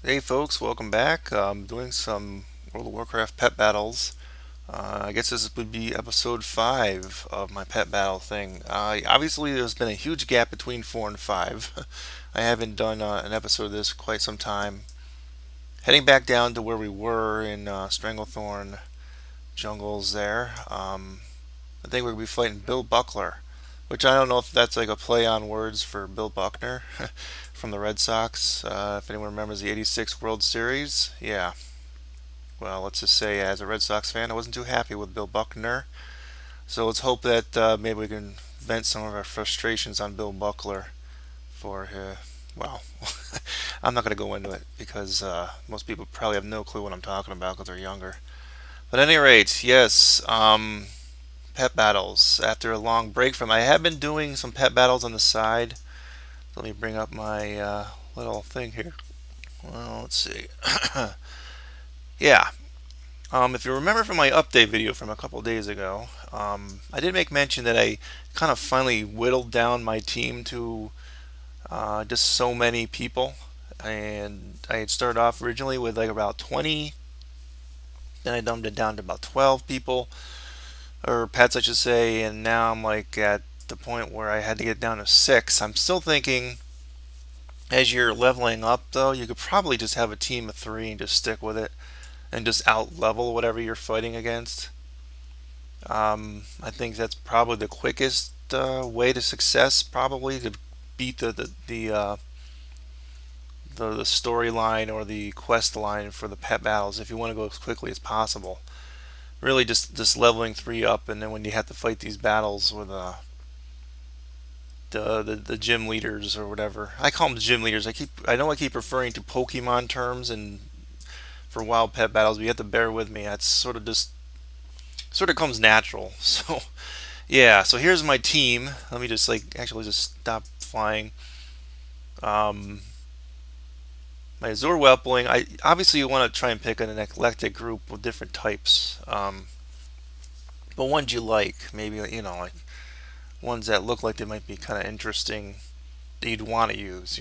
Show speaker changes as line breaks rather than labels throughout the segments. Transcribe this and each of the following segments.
Hey folks, welcome back. Doing some World of Warcraft Pet Battles. I guess this would be episode 5 of my pet battle thing. Obviously, there's been a huge gap between 4 and 5. I haven't done an episode of this quite some time. Heading back down to where we were in Stranglethorn jungles there. I think we're going to be fighting Bill Buckler, which I don't know if that's like a play on words for Bill Buckner from the Red Sox. If anyone remembers the '86 World Series, yeah. Well, let's just say as a Red Sox fan, I wasn't too happy with Bill Buckner. So let's hope that maybe we can vent some of our frustrations on Bill Buckler for, well, I'm not going to go into it because most people probably have no clue what I'm talking about because they're younger. But at any rate, yes, pet battles. After a long break from, I have been doing some pet battles on the side. Let me bring up my little thing here. Well, let's see. Yeah. If you remember from my update video from a couple days ago, I did make mention that I kind of finally whittled down my team to just so many people. And I had started off originally with like about 20, then I dumbed it down to about 12 people, or pets, I should say, and now I'm like at the point where I had to get down to 6. I'm still thinking as you're leveling up, though, you could probably just have a team of 3 and just stick with it and just out level whatever you're fighting against. I think that's probably the quickest way to success, probably to beat the storyline or the quest line for the pet battles. If you want to go as quickly as possible, really just leveling 3 up, and then when you have to fight these battles with the gym leaders or whatever, I call them gym leaders. I know I keep referring to Pokemon terms and for wild pet battles, but you have to bear with me. That's sort of comes natural. So yeah, so here's my team. Let me just like actually just stop flying. Um, my Azure Whelpling. I obviously you want to try and pick an eclectic group with different types. But ones you like, maybe like ones that look like they might be kind of interesting that you'd want to use.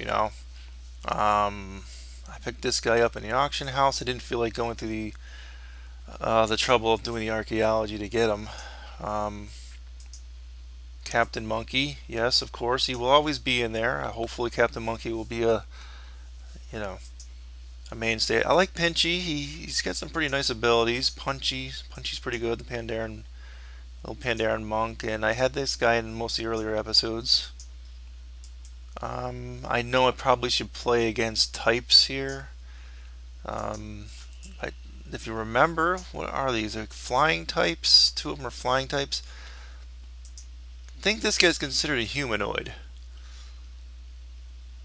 Um, I picked this guy up in the auction house. I didn't feel like going through the trouble of doing the archaeology to get him. Um, Captain Monkey, yes, of course, he will always be in there. Hopefully, Captain Monkey will be you know, a mainstay. I like Pinchy. He's got some pretty nice abilities. Punchy's pretty good. The little Pandaren Monk, and I had this guy in most of the earlier episodes. I know I probably should play against types here. Um, I, if you remember, what are these? Like flying types. Two of them are flying types. I think this guy's considered a humanoid.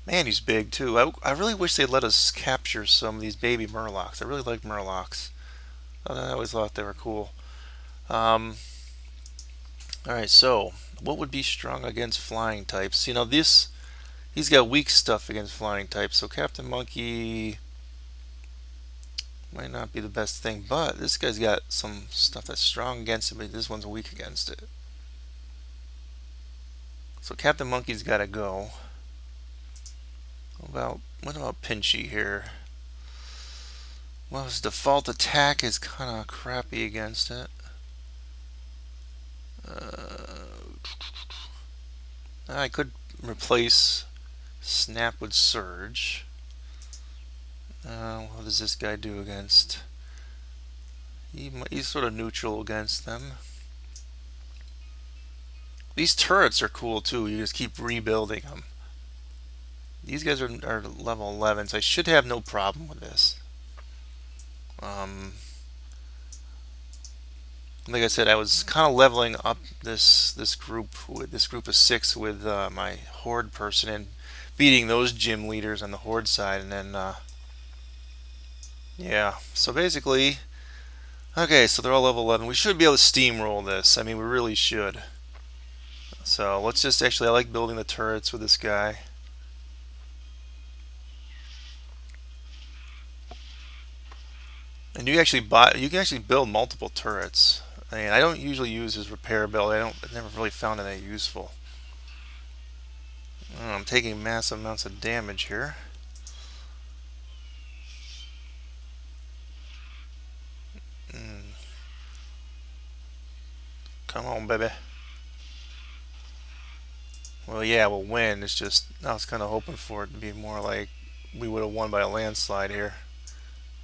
Man, he's big too. I really wish they'd let us capture some of these baby Murlocs. I really like Murlocs. I always thought they were cool. Um, Alright, so what would be strong against flying types? He's got weak stuff against flying types, so Captain Monkey might not be the best thing, but this guy's got some stuff that's strong against it, but this one's weak against it. So Captain Monkey's got to go. What about Pinchy here? Well, his default attack is kind of crappy against it. I could replace Snap with Surge. What does this guy do against? He's sort of neutral against them. These turrets are cool too. You just keep rebuilding them. These guys are level 11, so I should have no problem with this. Um, like I said, I was kind of leveling up this group of 6 with my horde person and beating those gym leaders on the horde side, and then yeah. So basically, okay, so they're all level 11. We should be able to steamroll this. I mean, we really should. So let's just actually, I like building the turrets with this guy. And you can actually build multiple turrets. I mean, I don't usually use his repair build. I've never really found it that useful. I'm taking massive amounts of damage here. Come on, baby. Well, yeah, we'll win. It's just I was kind of hoping for it to be more like we would have won by a landslide here.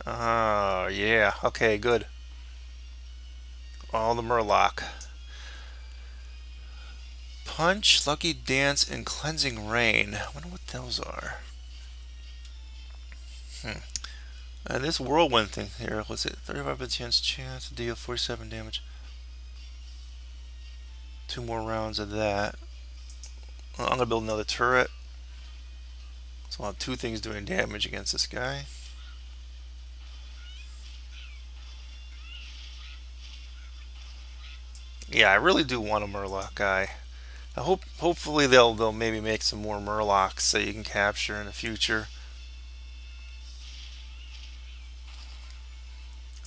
Yeah. Okay, good. All the Murloc. Punch, Lucky Dance, and Cleansing Rain. I wonder what those are. And this Whirlwind thing here, what's it? 35% chance to deal 47 damage. 2 more rounds of that. Well, I'm going to build another turret. So I'll have 2 things doing damage against this guy. Yeah, I really do want a Murloc guy. Hopefully they'll maybe make some more Murlocs that you can capture in the future.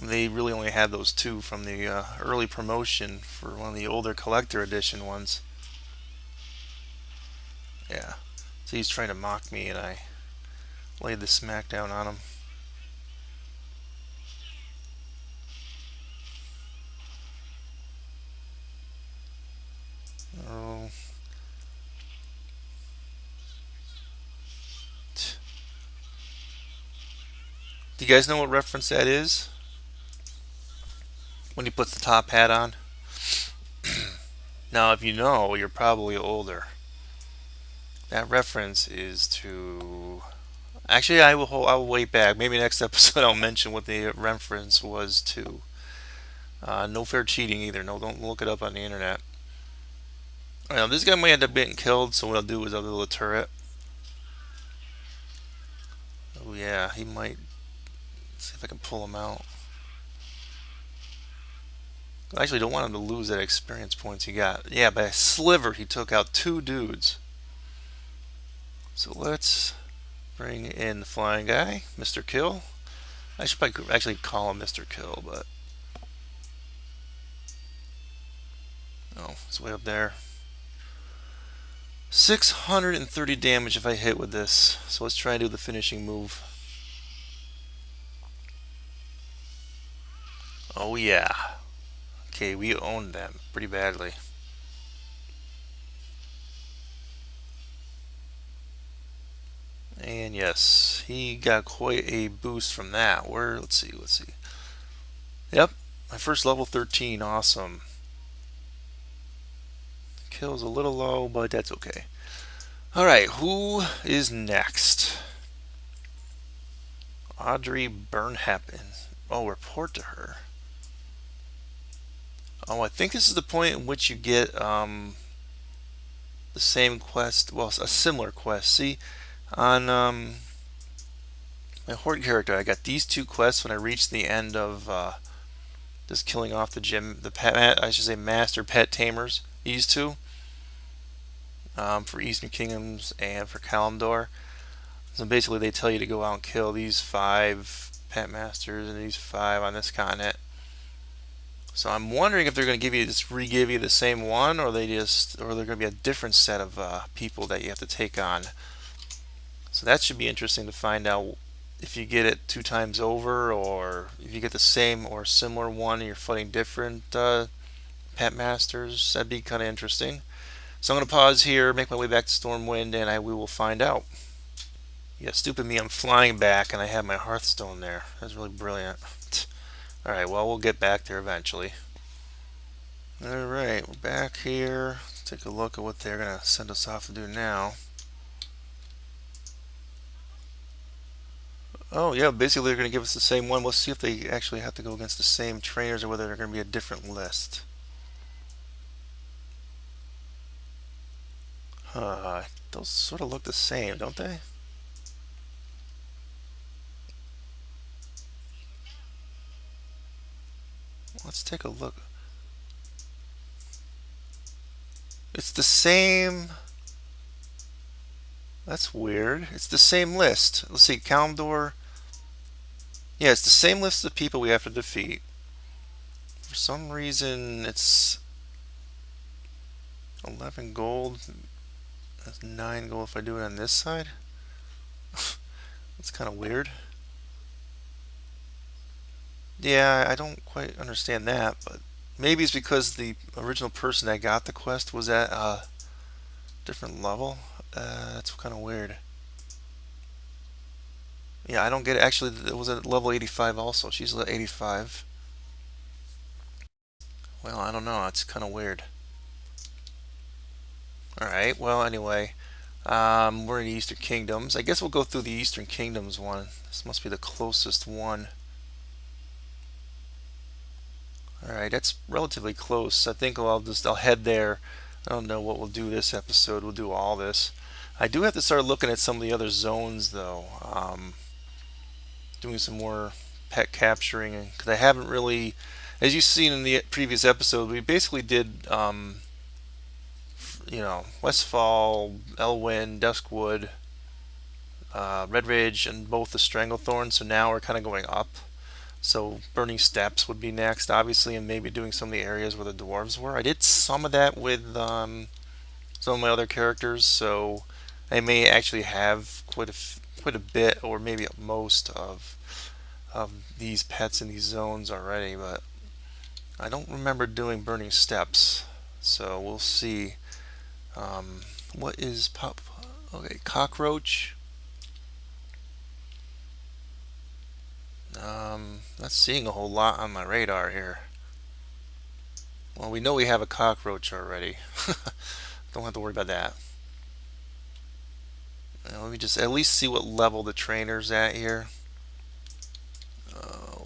They really only had those 2 from the early promotion for one of the older collector edition ones. Yeah. So he's trying to mock me and I laid the smackdown on him. Oh. Do you guys know what reference that is? When he puts the top hat on? Now, if you know, you're probably older. That reference is to. Actually, I will wait back. Maybe next episode I'll mention what the reference was to. No fair cheating either. No, don't look it up on the internet. Now, this guy might end up getting killed, so what I'll do is I'll build a turret. Oh yeah, he might. Let's see if I can pull him out. I actually don't want him to lose that experience points he got. Yeah, by a sliver he took out 2 dudes. So let's bring in the flying guy, Mr. Kill. I should probably actually call him Mr. Kill, but oh, it's way up there. 630 damage if I hit with this. So let's try and do the finishing move. Oh yeah. Okay, we owned them pretty badly. And yes, he got quite a boost from that. Let's see. Yep, my first level 13, awesome. Kill's a little low, but that's okay. Alright, who is next? Audrey Burnhappen. Oh, report to her. Oh, I think this is the point in which you get the same quest, well, a similar quest. See, on my Horde character, I got these 2 quests when I reached the end of just killing off the pet, I should say master pet tamers. These 2 for Eastern Kingdoms and for Kalimdor. So basically, they tell you to go out and kill these 5 pet masters and these 5 on this continent. So I'm wondering if they're going to re-give you the same one, or they're going to be a different set of people that you have to take on. So that should be interesting to find out if you get it 2 times over, or if you get the same or similar one and you're fighting different pet masters. That'd be kind of interesting. So I'm going to pause here, make my way back to Stormwind, and we will find out. Yeah, stupid me, I'm flying back and I have my Hearthstone there. That's really brilliant. Alright, well, we'll get back there eventually. Alright, we're back here. Let's take a look at what they're going to send us off to do now. Oh, yeah, basically they're going to give us the same one. We'll see if they actually have to go against the same trainers or whether they're going to be a different list. Those sort of look the same, don't they? Let's take a look. It's the same. That's weird. It's the same list. Let's see, Kalimdor. Yeah, it's the same list of people we have to defeat. For some reason, it's 11 gold. That's 9 gold if I do it on this side. That's kind of weird. Yeah, I don't quite understand that, but Maybe it's because the original person that got the quest was at a different level. That's kind of weird. Yeah, I don't get it. Actually, it was at level 85 also. She's at 85. Well, I don't know. It's kind of weird. Alright, well, anyway. We're in the Eastern Kingdoms. I guess we'll go through the Eastern Kingdoms one. This must be the closest one. Alright, that's relatively close. I think I'll head there. I don't know what we'll do this episode. We'll do all this. I do have to start looking at some of the other zones though. Doing some more pet capturing because I haven't really, as you've seen in the previous episode, we basically did Westfall, Elwyn, Duskwood, Red Ridge, and both the Stranglethorn. So now we're kind of going up. So Burning Steps would be next, obviously, and maybe doing some of the areas where the dwarves were. I did some of that with some of my other characters, so I may actually have quite a bit, or maybe most of these pets in these zones already. But I don't remember doing Burning Steps, so we'll see. What is pop? Okay, Cockroach. Not seeing a whole lot on my radar here. Well, we know we have a cockroach already. Don't have to worry about that. Let me just at least see what level the trainer's at here.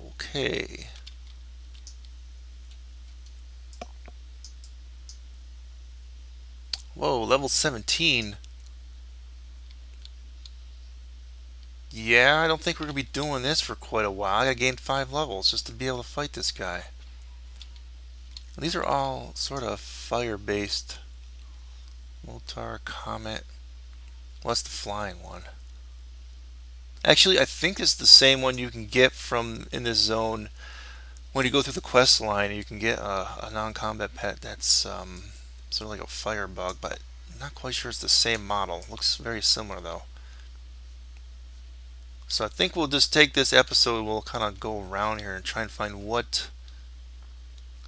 Okay. Whoa, level 17. Yeah, I don't think we're going to be doing this for quite a while. I got to gain 5 levels just to be able to fight this guy. These are all sort of fire-based. Moltar, Comet. What's the flying one? Actually, I think it's the same one you can get from in this zone. When you go through the quest line, you can get a non-combat pet that's sort of like a firebug, but I'm not quite sure it's the same model. Looks very similar though. So I think we'll just take this episode, we'll kind of go around here and try and find what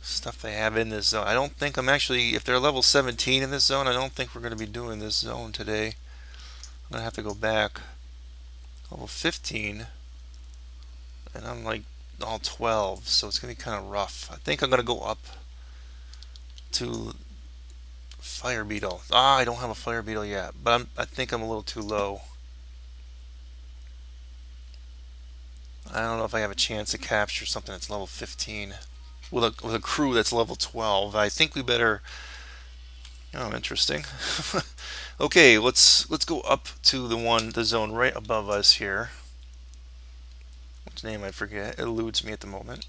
stuff they have in this zone. I don't think I'm actually, if they're level 17 in this zone, I don't think we're going to be doing this zone today. I'm going to have to go back. Level 15, and I'm like all 12, so it's going to be kind of rough. I think I'm going to go up to Fire Beetle. I don't have a Fire Beetle yet, but I think I'm a little too low. I don't know if I have a chance to capture something that's level 15 with a crew that's level 12. I think we better. Oh, interesting. Okay, let's go up to the zone right above us here. Which name I forget. It eludes me at the moment.